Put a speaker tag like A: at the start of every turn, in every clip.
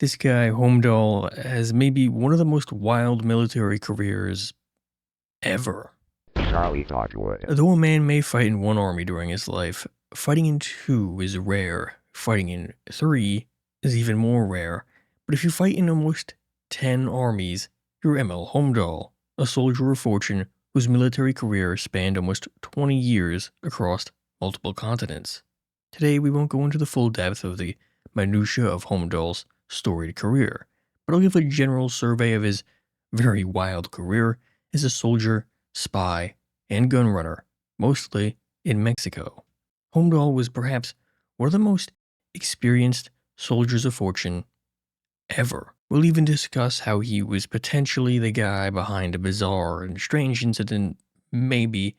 A: This guy, Holmdahl, has maybe one of the most wild military careers ever.
B: Charlie Dogwood.
A: Though a man may fight in one army during his life, fighting in two is rare. Fighting in three is even more rare. But if you fight in almost 10 armies, you're Emil Holmdahl, a soldier of fortune whose military career spanned almost 20 years across multiple continents. Today, we won't go into the full depth of the minutiae of Holmdahl's storied career, but I'll give a general survey of his very wild career as a soldier, spy, and gun runner, mostly in Mexico. Holmdahl was perhaps one of the most experienced soldiers of fortune ever. We'll even discuss how he was potentially the guy behind a bizarre and strange incident, maybe,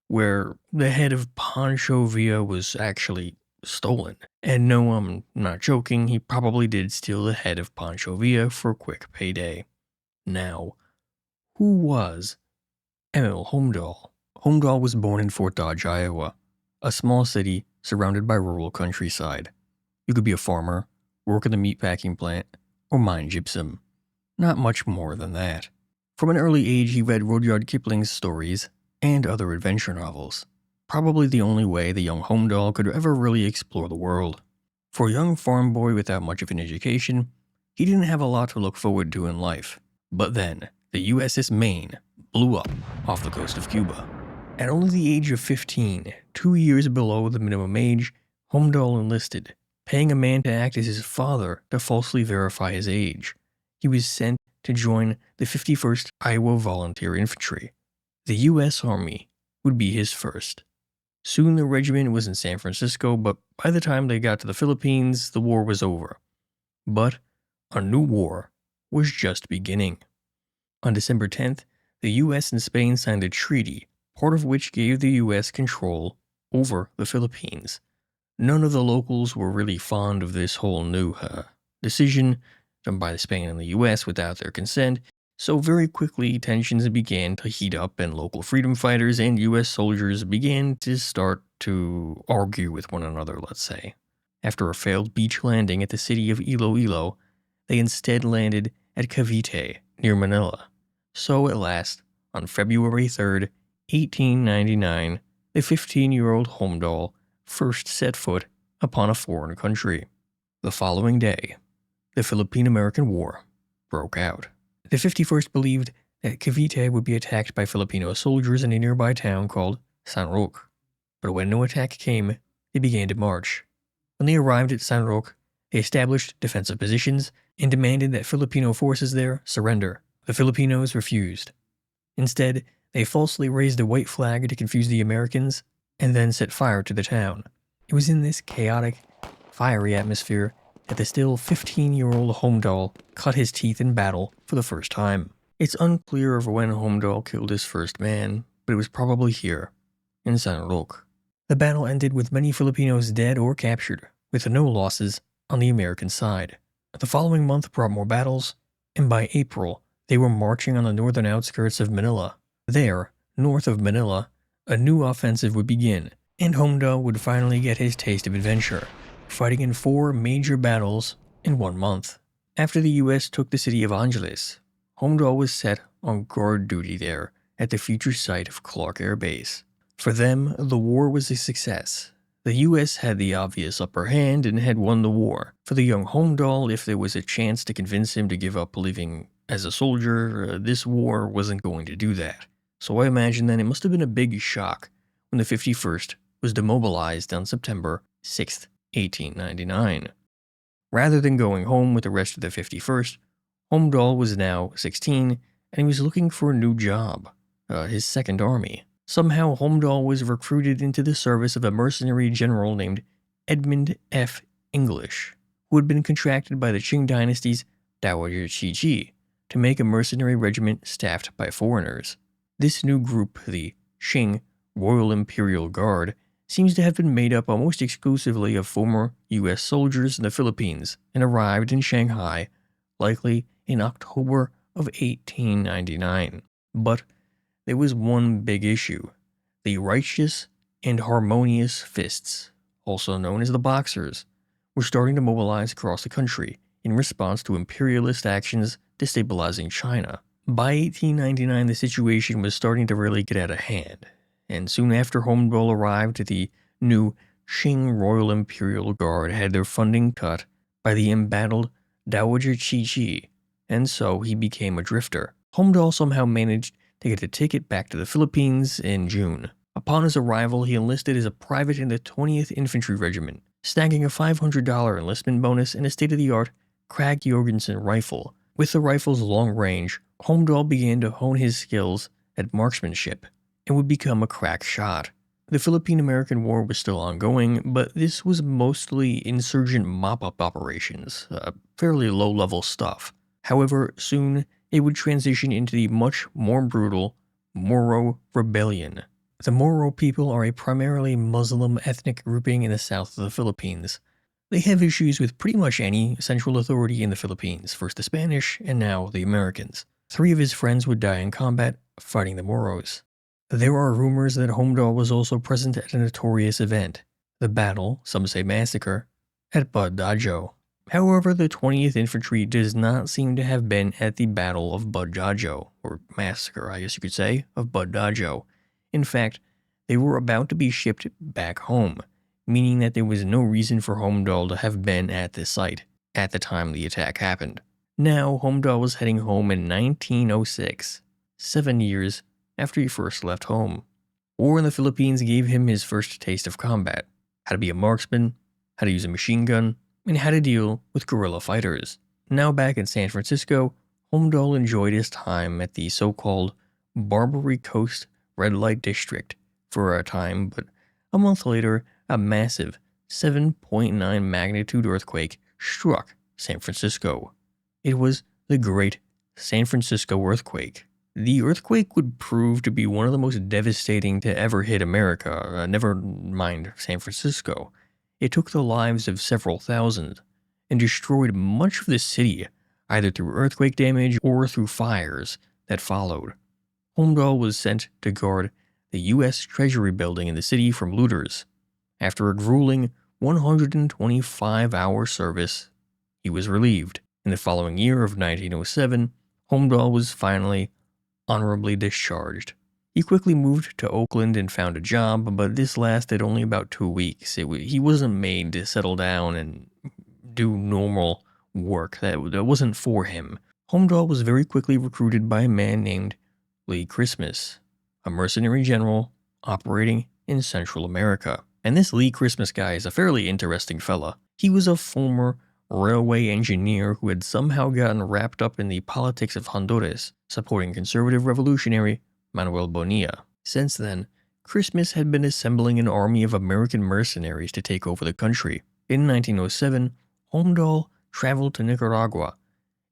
A: where the head of Pancho Villa was actually stolen. And no, I'm not joking, he probably did steal the head of Pancho Villa for a quick payday. Now, who was Emil Holmdahl? Holmdahl was born in Fort Dodge, Iowa, a small city surrounded by rural countryside. You could be a farmer, work in the meatpacking plant, or mine gypsum. Not much more than that. From an early age, he read Rudyard Kipling's stories and other adventure novels. Probably the only way the young Holmdahl could ever really explore the world. For a young farm boy without much of an education, he didn't have a lot to look forward to in life. But then, the USS Maine blew up off the coast of Cuba. At only the age of 15, 2 years below the minimum age, Holmdahl enlisted, paying a man to act as his father to falsely verify his age. He was sent to join the 51st Iowa Volunteer Infantry. The U.S. Army would be his first. Soon the regiment was in San Francisco, but by the time they got to the Philippines, the war was over. But a new war was just beginning. On December 10th, the U.S. and Spain signed a treaty, part of which gave the U.S. control over the Philippines. None of the locals were really fond of this whole new decision done by Spain and the U.S. without their consent, so very quickly tensions began to heat up and local freedom fighters and U.S. soldiers began to start to argue with one another, let's say. After a failed beach landing at the city of Iloilo, they instead landed at Cavite, near Manila. So at last, on February 3rd, 1899, the 15-year-old Holmdahl first set foot upon a foreign country. The following day, the Philippine-American War broke out. The 51st believed that Cavite would be attacked by Filipino soldiers in a nearby town called San Roque. But when no attack came, they began to march. When they arrived at San Roque, they established defensive positions and demanded that Filipino forces there surrender. The Filipinos refused. Instead, they falsely raised a white flag to confuse the Americans and then set fire to the town. It was in this chaotic, fiery atmosphere that the still 15-year-old Holmdahl cut his teeth in battle for the first time. It's unclear of when Holmdahl killed his first man, but it was probably here, in San Roque. The battle ended with many Filipinos dead or captured, with no losses on the American side. The following month brought more battles, and by April, they were marching on the northern outskirts of Manila. There, north of Manila, a new offensive would begin, and Holmdahl would finally get his taste of adventure, fighting in 4 major battles in 1 month. After the U.S. took the city of Angeles, Holmdahl was set on guard duty there at the future site of Clark Air Base. For them, the war was a success. The U.S. had the obvious upper hand and had won the war. For the young Holmdahl, if there was a chance to convince him to give up living as a soldier, this war wasn't going to do that. So I imagine then it must have been a big shock when the 51st was demobilized on September 6th, 1899. Rather than going home with the rest of the 51st, Holmdahl was now 16 and he was looking for a new job, his second army. Somehow Holmdahl was recruited into the service of a mercenary general named Edmund F. English, who had been contracted by the Qing dynasty's Dowager Qiji to make a mercenary regiment staffed by foreigners. This new group, the Qing Royal Imperial Guard, seems to have been made up almost exclusively of former U.S. soldiers in the Philippines and arrived in Shanghai, likely in October of 1899. But there was one big issue. The righteous and harmonious fists, also known as the Boxers, were starting to mobilize across the country in response to imperialist actions destabilizing China. By 1899, the situation was starting to really get out of hand, and soon after Holmdahl arrived, the new Qing Royal Imperial Guard had their funding cut by the embattled Dowager Qi, and so he became a drifter. Holmdahl somehow managed to get a ticket back to the Philippines in June. Upon his arrival, he enlisted as a private in the 20th Infantry Regiment, snagging a $500 enlistment bonus and a state-of-the-art Krag Jorgensen rifle. With the rifle's long range, Holmdahl began to hone his skills at marksmanship and would become a crack shot. The Philippine-American War was still ongoing, but this was mostly insurgent mop-up operations, fairly low-level stuff. However, soon it would transition into the much more brutal Moro Rebellion. The Moro people are a primarily Muslim ethnic grouping in the south of the Philippines. They have issues with pretty much any central authority in the Philippines, first the Spanish and now the Americans. 3 of his friends would die in combat fighting the Moros. There are rumors that Holmdahl was also present at a notorious event, the battle, some say massacre, at Bud Dajo. However, the 20th Infantry does not seem to have been at the Battle of Bud Dajo, or massacre, I guess you could say, of Bud Dajo. In fact, they were about to be shipped back home, meaning that there was no reason for Holmdahl to have been at this site at the time the attack happened. Now, Holmdahl was heading home in 1906, 7 years after he first left home. War in the Philippines gave him his first taste of combat, how to be a marksman, how to use a machine gun, and how to deal with guerrilla fighters. Now back in San Francisco, Holmdahl enjoyed his time at the so-called Barbary Coast Red Light District for a time, but a month later, a massive 7.9 magnitude earthquake struck San Francisco. It was the Great San Francisco Earthquake. The earthquake would prove to be one of the most devastating to ever hit America, never mind San Francisco. It took the lives of several thousand and destroyed much of the city, either through earthquake damage or through fires that followed. Holmdahl was sent to guard the U.S. Treasury building in the city from looters. After a grueling 125-hour service, he was relieved. In the following year of 1907, Holmdahl was finally honorably discharged. He quickly moved to Oakland and found a job, but this lasted only about 2 weeks. He wasn't made to settle down and do normal work. That wasn't for him. Holmdahl was very quickly recruited by a man named Lee Christmas, a mercenary general operating in Central America. And this Lee Christmas guy is a fairly interesting fella. He was a former railway engineer who had somehow gotten wrapped up in the politics of Honduras, supporting conservative revolutionary Manuel Bonilla. Since then, Christmas had been assembling an army of American mercenaries to take over the country. In 1907, Holmdahl traveled to Nicaragua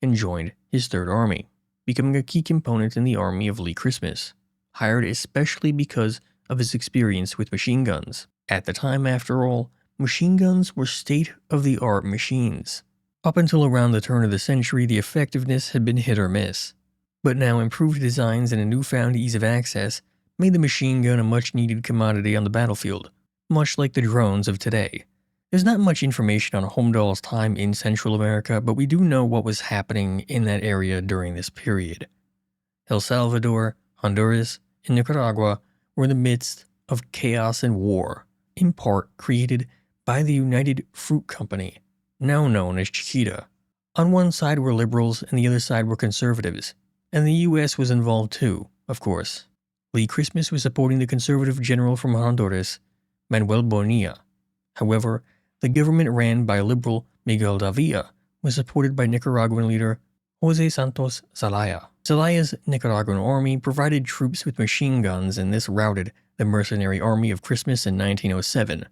A: and joined his Third Army, becoming a key component in the army of Lee Christmas, hired especially because of his experience with machine guns. At the time, after all, machine guns were state-of-the-art machines. Up until around the turn of the century, the effectiveness had been hit or miss. But now improved designs and a newfound ease of access made the machine gun a much-needed commodity on the battlefield, much like the drones of today. There's not much information on Holmdahl's time in Central America, but we do know what was happening in that area during this period. El Salvador, Honduras, and Nicaragua were in the midst of chaos and war, in part created by the United Fruit Company, now known as Chiquita. On one side were liberals and the other side were conservatives, and the U.S. was involved too, of course. Lee Christmas was supporting the conservative general from Honduras, Manuel Bonilla. However, the government ran by liberal Miguel Davila was supported by Nicaraguan leader Jose Santos Zelaya. Zelaya's Nicaraguan army provided troops with machine guns, and this routed the mercenary army of Christmas in 1907,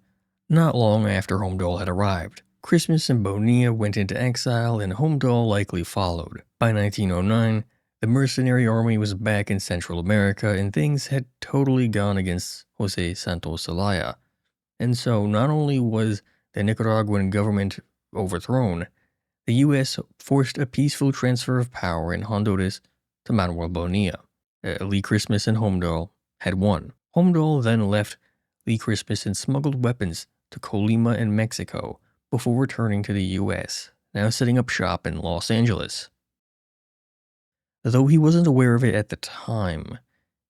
A: not long after Holmdahl had arrived. Christmas and Bonilla went into exile, and Holmdahl likely followed. By 1909, the mercenary army was back in Central America, and things had totally gone against Jose Santos Zelaya. And so, not only was the Nicaraguan government overthrown, the U.S. forced a peaceful transfer of power in Honduras to Manuel Bonilla. Lee Christmas and Holmdahl had won. Holmdahl then left Lee Christmas and smuggled weapons to Colima in Mexico before returning to the U.S. now setting up shop in Los Angeles. Though he wasn't aware of it at the time,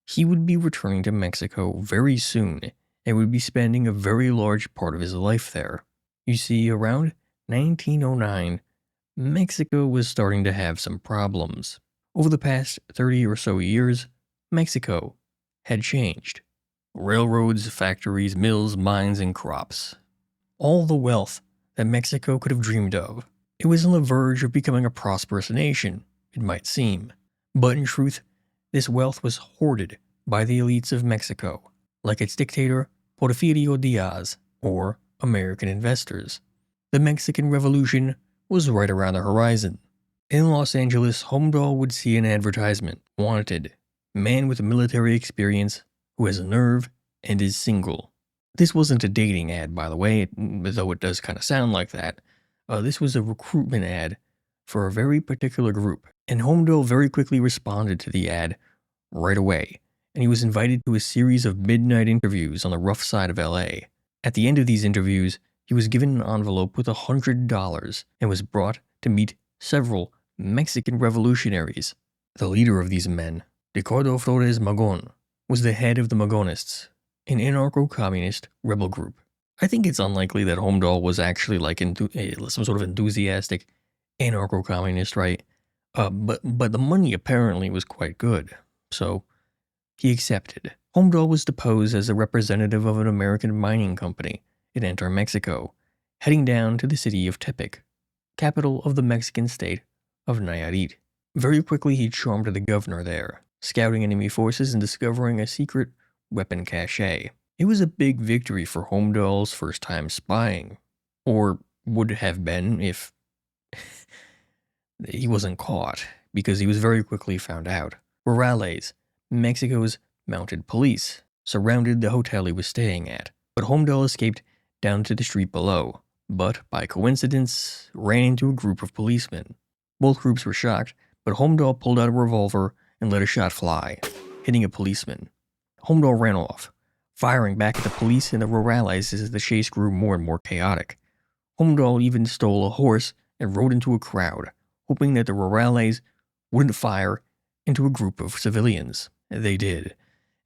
A: he would be returning to Mexico very soon and would be spending a very large part of his life there. You see, around 1909, Mexico was starting to have some problems. Over the past 30 or so years, Mexico had changed. Railroads, factories, mills, mines, and crops. All the wealth that Mexico could have dreamed of. It was on the verge of becoming a prosperous nation, it might seem. But in truth, this wealth was hoarded by the elites of Mexico, like its dictator Porfirio Diaz, or American investors. The Mexican Revolution was right around the horizon. In Los Angeles, Holmdahl would see an advertisement, wanted, man with military experience who has a nerve and is single. This wasn't a dating ad, by the way, though it does kind of sound like that. This was a recruitment ad for a very particular group, and Holmdahl very quickly responded to the ad right away, and he was invited to a series of midnight interviews on the rough side of LA. At the end of these interviews, he was given an envelope with $100 and was brought to meet several Mexican revolutionaries. The leader of these men, Ricardo Flores Magon, was the head of the Magonists, an anarcho-communist rebel group. I think it's unlikely that Holmdahl was actually like some sort of enthusiastic anarcho-communist, right? But the money apparently was quite good, so he accepted. Holmdahl was deposed as a representative of an American mining company in Enter Mexico, heading down to the city of Tepic, capital of the Mexican state of Nayarit. Very quickly he charmed the governor there, scouting enemy forces and discovering a secret weapon cache. It was a big victory for Holmdahl's first time spying, or would have been if he wasn't caught, because he was very quickly found out. Rurales, Mexico's mounted police, surrounded the hotel he was staying at, but Holmdahl escaped down to the street below, but by coincidence ran into a group of policemen. Both groups were shocked, but Holmdahl pulled out a revolver and let a shot fly, hitting a policeman. Holmdahl ran off, firing back at the police and the rurales as the chase grew more and more chaotic. Holmdahl even stole a horse and rode into a crowd, hoping that the rurales wouldn't fire into a group of civilians. They did,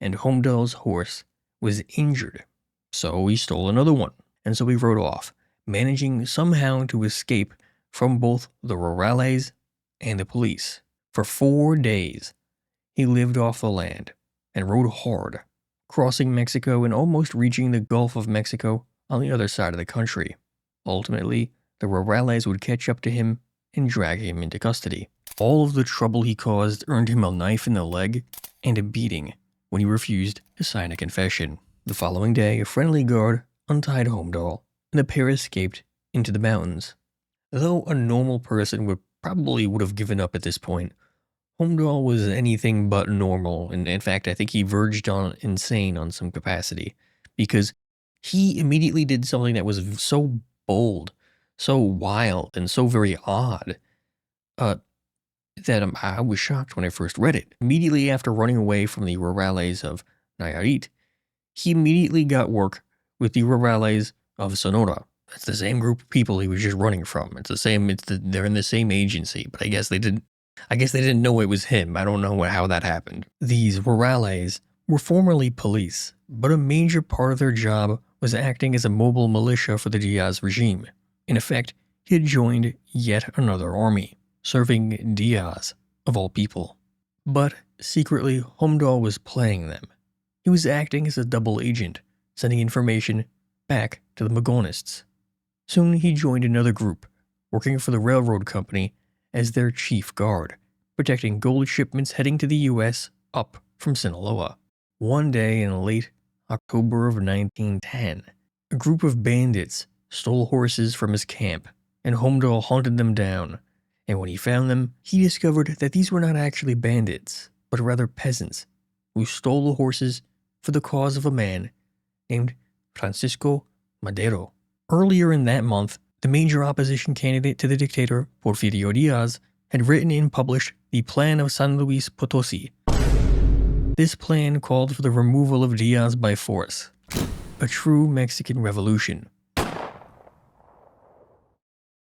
A: and Holmdahl's horse was injured, so he stole another one, and so he rode off, managing somehow to escape from both the rurales and the police. For 4 days, he lived off the land and rode hard, crossing Mexico and almost reaching the Gulf of Mexico on the other side of the country. Ultimately, the rurales would catch up to him and drag him into custody. All of the trouble he caused earned him a knife in the leg and a beating when he refused to sign a confession. The following day, a friendly guard untied Holmdahl, and the pair escaped into the mountains. Though a normal person would have given up at this point, Holmdahl was anything but normal, and in fact, I think he verged on insane on some capacity, because he immediately did something that was so bold, so wild, and so very odd, that I was shocked when I first read it. Immediately after running away from the rurales of Nayarit, he immediately got work with the rurales of Sonora. That's the same group of people he was just running from. They're in the same agency, but I guess they didn't know it was him. I don't know how that happened. These rurales were formerly police, but a major part of their job was acting as a mobile militia for the Diaz regime. In effect, he had joined yet another army, serving Diaz, of all people. But secretly, Holmdahl was playing them. He was acting as a double agent, sending information back to the Magonists. Soon he joined another group, working for the railroad company as their chief guard, protecting gold shipments heading to the U.S. up from Sinaloa. One day in late October of 1910, a group of bandits stole horses from his camp, and Holmdahl hunted them down, and when he found them, he discovered that these were not actually bandits, but rather peasants, who stole the horses for the cause of a man named Francisco Madero. Earlier in that month, the major opposition candidate to the dictator, Porfirio Diaz, had written and published the Plan of San Luis Potosi. This plan called for the removal of Diaz by force, a true Mexican revolution.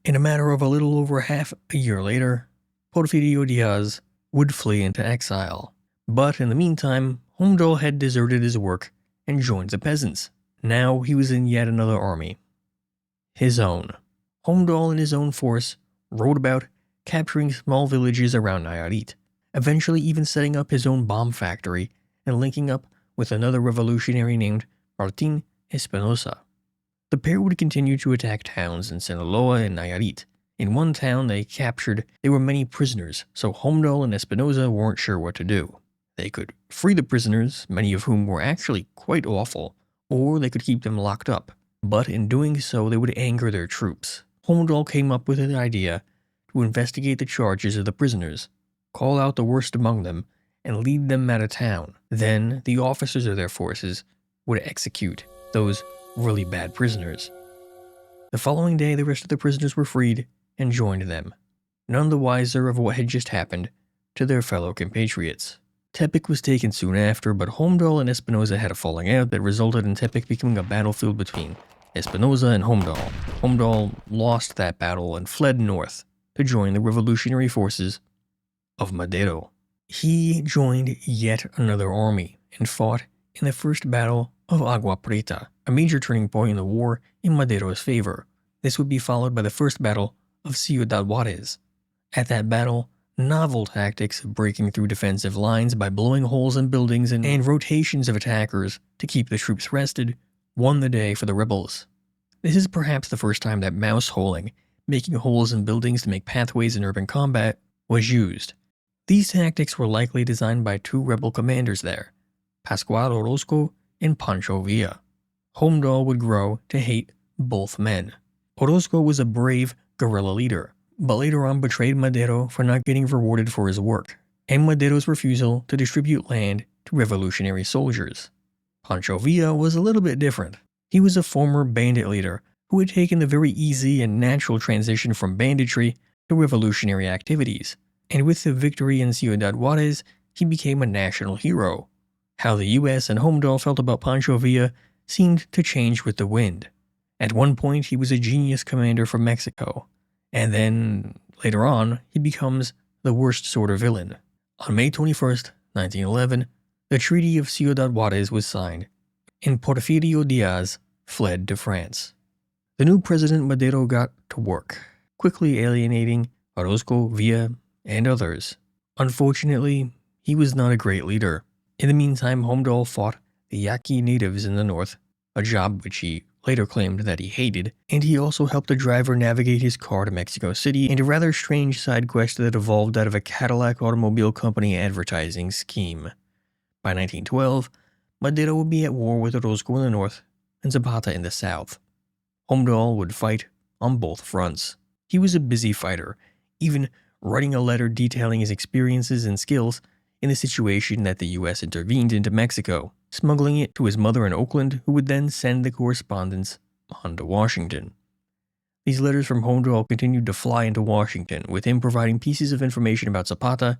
A: In a matter of a little over half a year later, Porfirio Diaz would flee into exile. But in the meantime, Holmdahl had deserted his work and joined the peasants. Now he was in yet another army. His own. Holmdahl and his own force rode about, capturing small villages around Nayarit, eventually even setting up his own bomb factory and linking up with another revolutionary named Martin Espinosa. The pair would continue to attack towns in Sinaloa and Nayarit. In one town they captured, there were many prisoners, so Holmdahl and Espinosa weren't sure what to do. They could free the prisoners, many of whom were actually quite awful, or they could keep them locked up. But in doing so, they would anger their troops. Holmdahl came up with an idea to investigate the charges of the prisoners, call out the worst among them, and lead them out of town. Then the officers of their forces would execute those really bad prisoners. The following day, the rest of the prisoners were freed and joined them, none the wiser of what had just happened to their fellow compatriots. Tepic was taken soon after, but Holmdahl and Espinosa had a falling out that resulted in Tepic becoming a battlefield between Espinosa and Holmdahl. Holmdahl lost that battle and fled north to join the revolutionary forces of Madero. He joined yet another army and fought in the first battle of Agua Prieta, a major turning point in the war in Madero's favor. This would be followed by the first battle of Ciudad Juarez. At that battle, novel tactics of breaking through defensive lines by blowing holes in buildings and rotations of attackers to keep the troops rested won the day for the rebels. This is perhaps the first time that mouse holing, making holes in buildings to make pathways in urban combat, was used. These tactics were likely designed by two rebel commanders there, Pascual Orozco and Pancho Villa. Holmdahl would grow to hate both men. Orozco was a brave guerrilla leader, but later on betrayed Madero for not getting rewarded for his work, and Madero's refusal to distribute land to revolutionary soldiers. Pancho Villa was a little bit different. He was a former bandit leader who had taken the very easy and natural transition from banditry to revolutionary activities, and with the victory in Ciudad Juarez, he became a national hero. How the US and Holmdahl felt about Pancho Villa seemed to change with the wind. At one point, he was a genius commander from Mexico, and then, later on, he becomes the worst sort of villain. On May 21st, 1911, the Treaty of Ciudad Juarez was signed, and Porfirio Diaz fled to France. The new President Madero got to work, quickly alienating Orozco, Villa, and others. Unfortunately, he was not a great leader. In the meantime, Holmdahl fought the Yaqui natives in the north, a job which he later claimed that he hated, and he also helped a driver navigate his car to Mexico City in a rather strange side quest that evolved out of a Cadillac Automobile Company advertising scheme. By 1912, Madero would be at war with Orozco in the north and Zapata in the south. Holmdahl would fight on both fronts. He was a busy fighter, even writing a letter detailing his experiences and skills in the situation that the US intervened into Mexico, smuggling it to his mother in Oakland, who would then send the correspondence on to Washington. These letters from Holmdahl continued to fly into Washington, with him providing pieces of information about Zapata,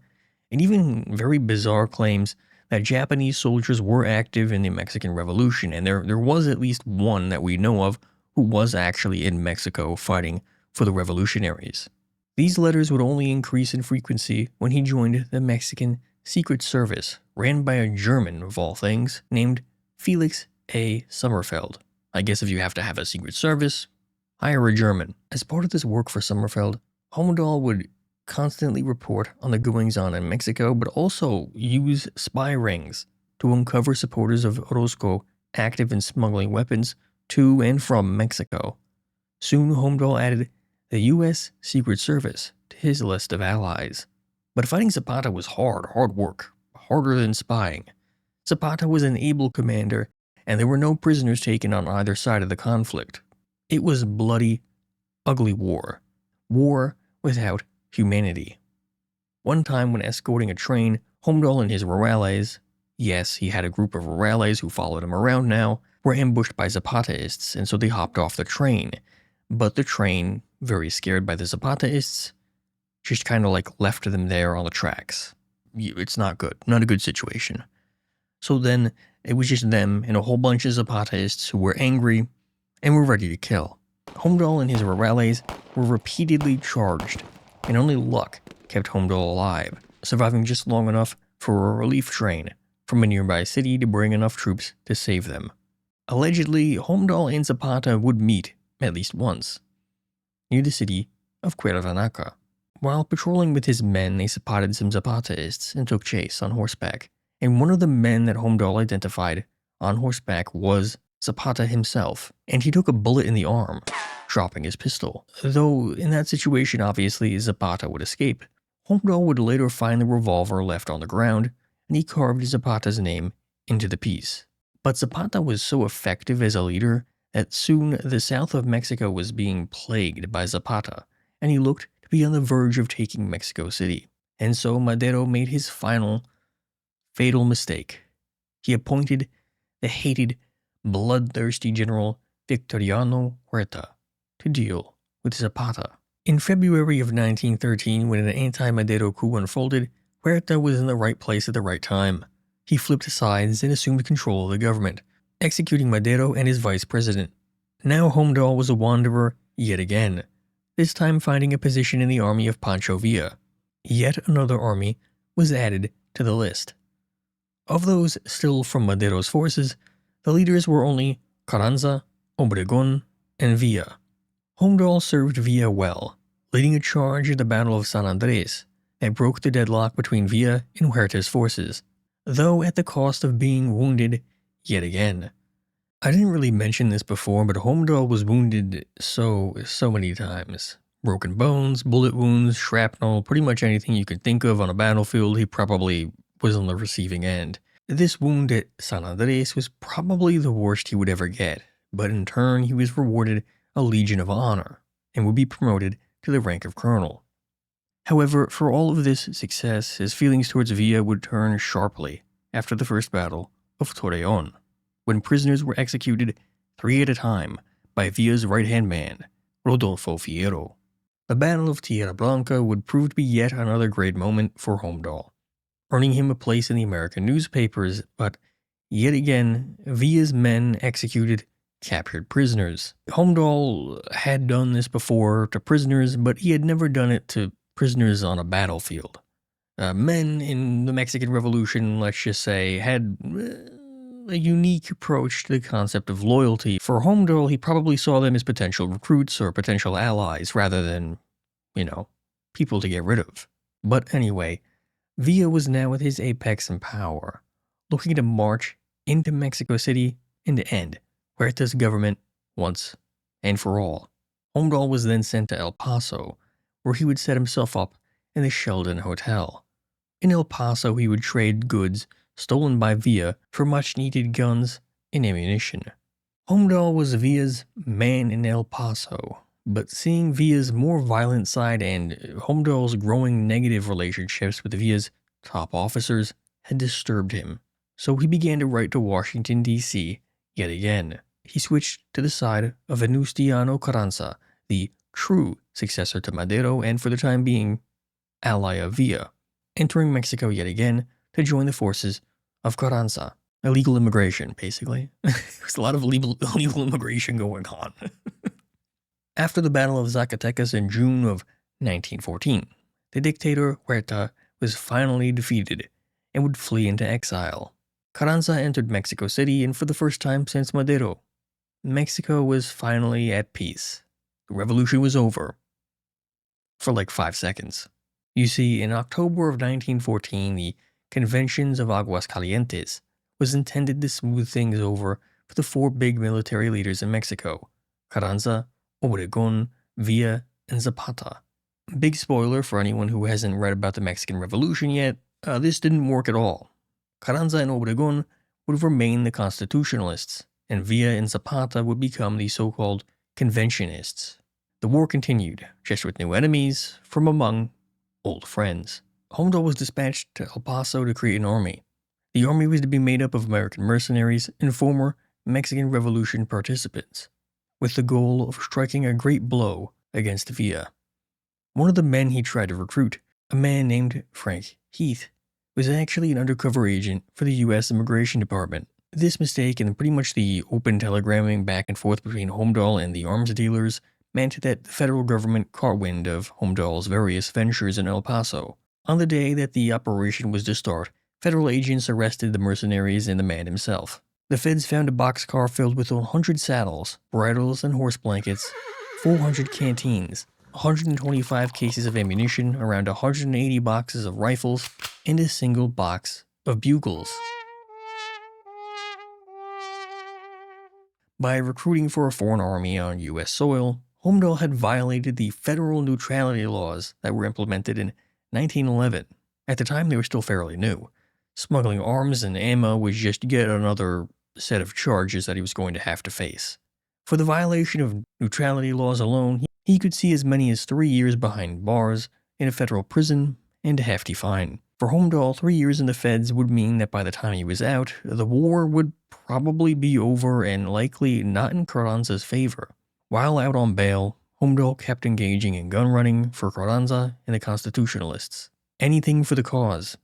A: and even very bizarre claims that Japanese soldiers were active in the Mexican Revolution, and there was at least one that we know of who was actually in Mexico fighting for the revolutionaries. These letters would only increase in frequency when he joined the Mexican Secret Service, ran by a German, of all things, named Felix A. Sommerfeld. I guess if you have to have a Secret Service, hire a German. As part of this work for Sommerfeld, Holmdahl would constantly report on the goings-on in Mexico, but also use spy rings to uncover supporters of Orozco active in smuggling weapons to and from Mexico. Soon, Holmdahl added the U.S. Secret Service to his list of allies. But fighting Zapata was hard work, harder than spying. Zapata was an able commander, and there were no prisoners taken on either side of the conflict. It was bloody, ugly war. War without humanity. One time when escorting a train, Holmdahl and his rurales, yes, he had a group of rurales who followed him around now, were ambushed by Zapataists, and so they hopped off the train. But the train, very scared by the Zapataists, just kind of left them there on the tracks. It's not good. Not a good situation. So then it was just them and a whole bunch of Zapataists who were angry and were ready to kill. Holmdahl and his rurales were repeatedly charged, and only luck kept Holmdahl alive, surviving just long enough for a relief train from a nearby city to bring enough troops to save them. Allegedly, Holmdahl and Zapata would meet at least once, near the city of Cuernavaca. While patrolling with his men, they spotted some Zapataists and took chase on horseback, and one of the men that Holmdahl identified on horseback was Zapata himself, and he took a bullet in the arm, dropping his pistol. Though in that situation, obviously, Zapata would escape. Holmdahl would later find the revolver left on the ground, and he carved Zapata's name into the piece. But Zapata was so effective as a leader that soon the south of Mexico was being plagued by Zapata, and he looked to be on the verge of taking Mexico City. And so Madero made his final, fatal mistake. He appointed the hated, bloodthirsty General Victoriano Huerta to deal with Zapata. In February of 1913, when an anti-Madero coup unfolded, Huerta was in the right place at the right time. He flipped sides and assumed control of the government, executing Madero and his vice president. Now Holmdahl was a wanderer yet again, this time finding a position in the army of Pancho Villa. Yet another army was added to the list. Of those still from Madero's forces, the leaders were only Carranza, Obregón, and Villa. Holmdahl served Villa well, leading a charge at the Battle of San Andres that broke the deadlock between Villa and Huerta's forces, though at the cost of being wounded yet again. I didn't really mention this before, but Holmdahl was wounded so many times. Broken bones, bullet wounds, shrapnel, pretty much anything you could think of on a battlefield, he probably was on the receiving end. This wound at San Andres was probably the worst he would ever get, but in turn he was rewarded a Legion of Honor and would be promoted to the rank of colonel. However, for all of this success, his feelings towards Villa would turn sharply after the first battle of Torreon, when prisoners were executed 3 at a time by Villa's right-hand man, Rodolfo Fierro. The Battle of Tierra Blanca would prove to be yet another great moment for Holmdahl, earning him a place in the American newspapers, but yet again, Villa's men executed captured prisoners. Holmdahl had done this before to prisoners, but he had never done it to prisoners on a battlefield. Men in the Mexican Revolution, let's just say, had a unique approach to the concept of loyalty. For Holmdahl, he probably saw them as potential recruits or potential allies rather than, people to get rid of. But anyway, Villa was now at his apex in power, looking to march into Mexico City and to end Huerta's government once and for all. Holmdahl was then sent to El Paso, where he would set himself up in the Sheldon Hotel. In El Paso, he would trade goods stolen by Villa for much-needed guns and ammunition. Holmdahl was Villa's man in El Paso, but seeing Villa's more violent side and Holmdahl's growing negative relationships with Villa's top officers had disturbed him, so he began to write to Washington, D.C. yet again. He switched to the side of Venustiano Carranza, the true successor to Madero and, for the time being, ally of Villa, entering Mexico yet again to join the forces of Carranza. Illegal immigration, basically. There's a lot of illegal immigration going on. After the Battle of Zacatecas in June of 1914, the dictator Huerta was finally defeated and would flee into exile. Carranza entered Mexico City, and for the first time since Madero, Mexico was finally at peace. The revolution was over. For like 5 seconds. You see, in October of 1914, the Conventions of Aguascalientes was intended to smooth things over for the 4 big military leaders in Mexico: Carranza, Obregón, Villa, and Zapata. Big spoiler for anyone who hasn't read about the Mexican Revolution yet, this didn't work at all. Carranza and Obregón would remain the constitutionalists, and Villa and Zapata would become the so-called conventionists. The war continued, just with new enemies from among old friends. Holmdahl was dispatched to El Paso to create an army. The army was to be made up of American mercenaries and former Mexican Revolution participants, with the goal of striking a great blow against Villa. One of the men he tried to recruit, a man named Frank Heath, was actually an undercover agent for the U.S. Immigration Department. This mistake and pretty much the open telegramming back and forth between Holmdahl and the arms dealers meant that the federal government caught wind of Holmdahl's various ventures in El Paso. On the day that the operation was to start, federal agents arrested the mercenaries and the man himself. The feds found a boxcar filled with 100 saddles, bridles, and horse blankets, 400 canteens, 125 cases of ammunition, around 180 boxes of rifles, and a single box of bugles. By recruiting for a foreign army on U.S. soil, Holmdahl had violated the federal neutrality laws that were implemented in 1911. At the time, they were still fairly new. Smuggling arms and ammo was just yet another set of charges that he was going to have to face. For the violation of neutrality laws alone, he could see as many as 3 years behind bars in a federal prison and a hefty fine. For Holmdahl, 3 years in the feds would mean that by the time he was out, the war would probably be over and likely not in Carranza's favor. While out on bail, Holmdahl kept engaging in gun running for Carranza and the Constitutionalists. Anything for the cause,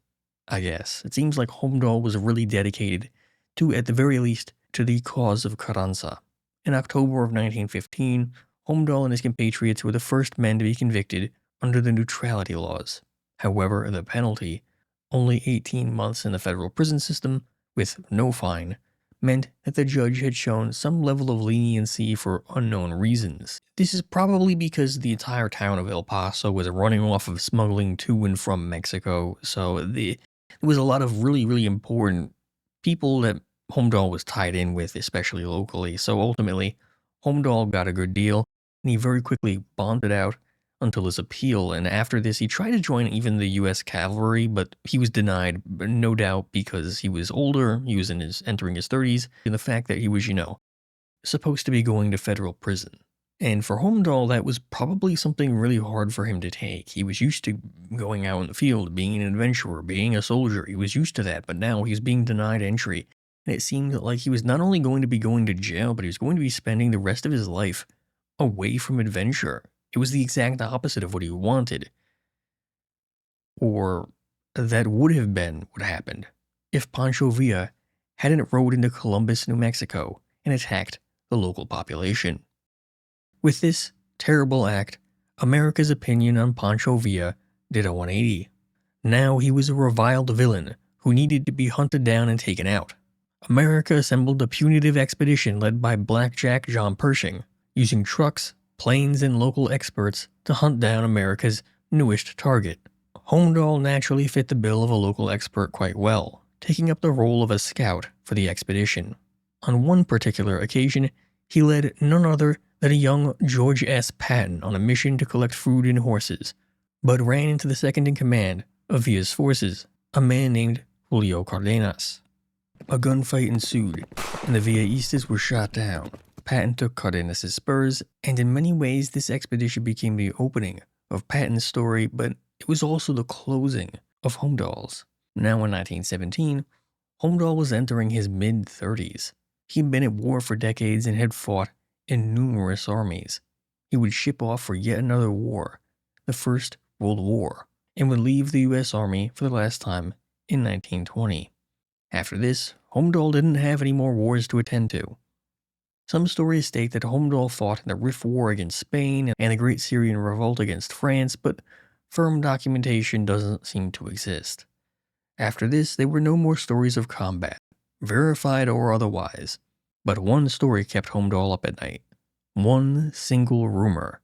A: I guess. It seems like Holmdahl was really dedicated to, at the very least, to the cause of Carranza. In October of 1915, Holmdahl and his compatriots were the first men to be convicted under the neutrality laws. However, the penalty, only 18 months in the federal prison system with no fine, meant that the judge had shown some level of leniency for unknown reasons. This is probably because the entire town of El Paso was running off of smuggling to and from Mexico, so there was a lot of really important people that Holmdahl was tied in with, especially locally. So ultimately, Holmdahl got a good deal, and he very quickly bonded out until his appeal, and after this he tried to join even the U.S. cavalry, but he was denied, no doubt because he was older, he was entering his 30s, and the fact that he was, supposed to be going to federal prison. And for Holmdahl, that was probably something really hard for him to take. He was used to going out in the field, being an adventurer, being a soldier. He was used to that, but now he was being denied entry. And it seemed like he was not only going to be going to jail, but he was going to be spending the rest of his life away from adventure. It was the exact opposite of what he wanted. Or that would have been what happened if Pancho Villa hadn't rode into Columbus, New Mexico, and attacked the local population. With this terrible act, America's opinion on Pancho Villa did a 180. Now he was a reviled villain who needed to be hunted down and taken out. America assembled a punitive expedition led by Blackjack John Pershing, using trucks, planes, and local experts to hunt down America's newest target. Holmdahl naturally fit the bill of a local expert quite well, taking up the role of a scout for the expedition. On one particular occasion, he led none other than a young George S. Patton on a mission to collect food and horses, but ran into the second-in-command of Villa's forces, a man named Julio Cardenas. A gunfight ensued, and the Villaistas were shot down. Patton took Cardenas' spurs, and in many ways this expedition became the opening of Patton's story, but it was also the closing of Holmdahl's. Now in 1917, Holmdahl was entering his mid-30s. He'd been at war for decades and had fought in numerous armies. He would ship off for yet another war, the First World War, and would leave the U.S. Army for the last time in 1920. After this, Holmdahl didn't have any more wars to attend to. Some stories state that Holmdahl fought in the Rif War against Spain and the Great Syrian Revolt against France, but firm documentation doesn't seem to exist. After this, there were no more stories of combat, verified or otherwise. But one story kept Holmdahl up at night. One single rumor.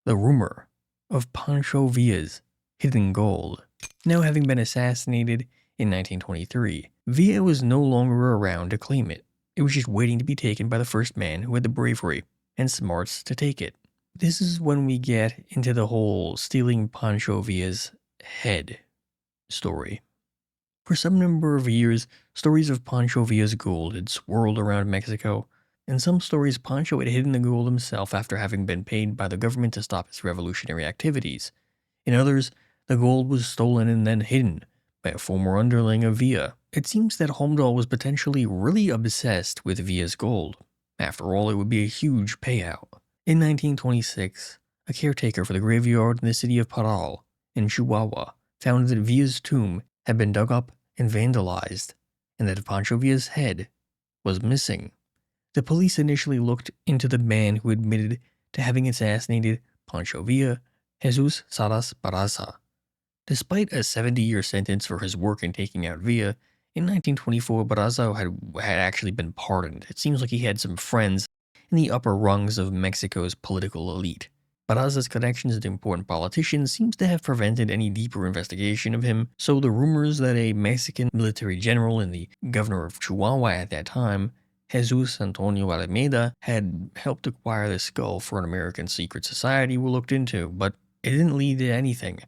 A: The rumor of Pancho Villa's hidden gold. Now having been assassinated in 1923, Villa was no longer around to claim it. It was just waiting to be taken by the first man who had the bravery and smarts to take it. This is when we get into the whole stealing Pancho Villa's head story. For some number of years, stories of Pancho Villa's gold had swirled around Mexico. In some stories, Pancho had hidden the gold himself after having been paid by the government to stop his revolutionary activities. In others, the gold was stolen and then hidden by a former underling of Villa. It seems that Holmdahl was potentially really obsessed with Villa's gold. After all, it would be a huge payout. In 1926, a caretaker for the graveyard in the city of Parral, in Chihuahua, found that Villa's tomb had been dug up and vandalized, and that Pancho Villa's head was missing. The police initially looked into the man who admitted to having assassinated Pancho Villa, Jesus Salas Barraza. Despite a 70-year sentence for his work in taking out Villa, in 1924 Barraza had actually been pardoned. It seems like he had some friends in the upper rungs of Mexico's political elite. Barraza's connections to important politicians seems to have prevented any deeper investigation of him, so the rumors that a Mexican military general and the governor of Chihuahua at that time, Jesus Antonio Alameda, had helped acquire the skull for an American secret society were looked into, but it didn't lead to anything.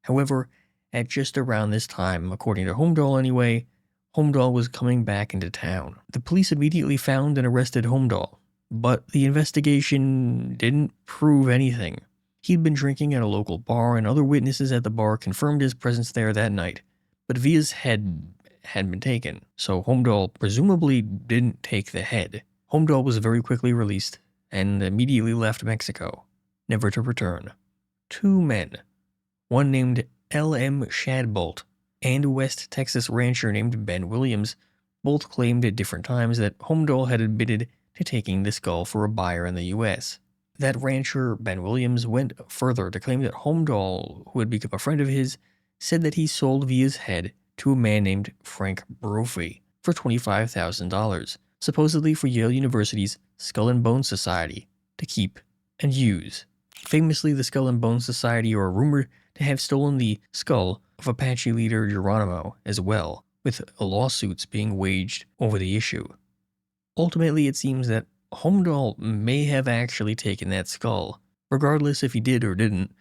A: However, at just around this time, according to Holmdahl anyway, Holmdahl was coming back into town. The police immediately found and arrested Holmdahl, but the investigation didn't prove anything. He'd been drinking at a local bar, and other witnesses at the bar confirmed his presence there that night, but Villa's head had been taken, so Holmdahl presumably didn't take the head. Holmdahl was very quickly released and immediately left Mexico, never to return. Two men, one named L.M. Shadbolt and a West Texas rancher named Ben Williams, both claimed at different times that Holmdahl had admitted to taking the skull for a buyer in the U.S. That rancher, Ben Williams, went further to claim that Holmdahl, who had become a friend of his, said that he sold Villa's head to a man named Frank Brophy for $25,000, supposedly for Yale University's Skull and Bones Society, to keep and use. Famously, the Skull and Bones Society are rumored to have stolen the skull of Apache leader Geronimo as well, with lawsuits being waged over the issue. Ultimately, it seems that Holmdahl may have actually taken that skull. Regardless if he did or didn't,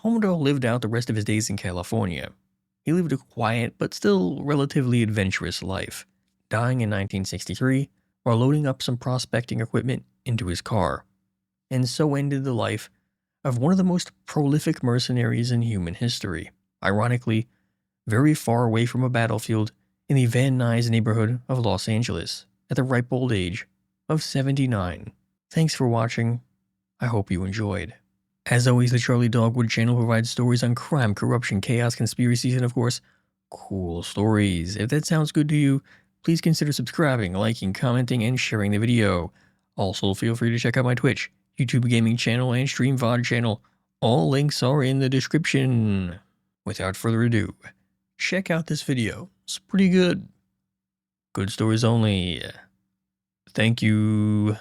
A: Holmdahl lived out the rest of his days in California. He lived a quiet but still relatively adventurous life, dying in 1963 while loading up some prospecting equipment into his car. And so ended the life of one of the most prolific mercenaries in human history, ironically, very far away from a battlefield in the Van Nuys neighborhood of Los Angeles at the ripe old age of 79. Thanks for watching. I hope you enjoyed. As always, the Charlie Dogwood channel provides stories on crime, corruption, chaos, conspiracies, and of course, cool stories. If that sounds good to you, please consider subscribing, liking, commenting, and sharing the video. Also, feel free to check out my Twitch, YouTube gaming channel, and stream VOD channel. All links are in the description. Without further ado, check out this video. It's pretty good. Good stories only. Thank you.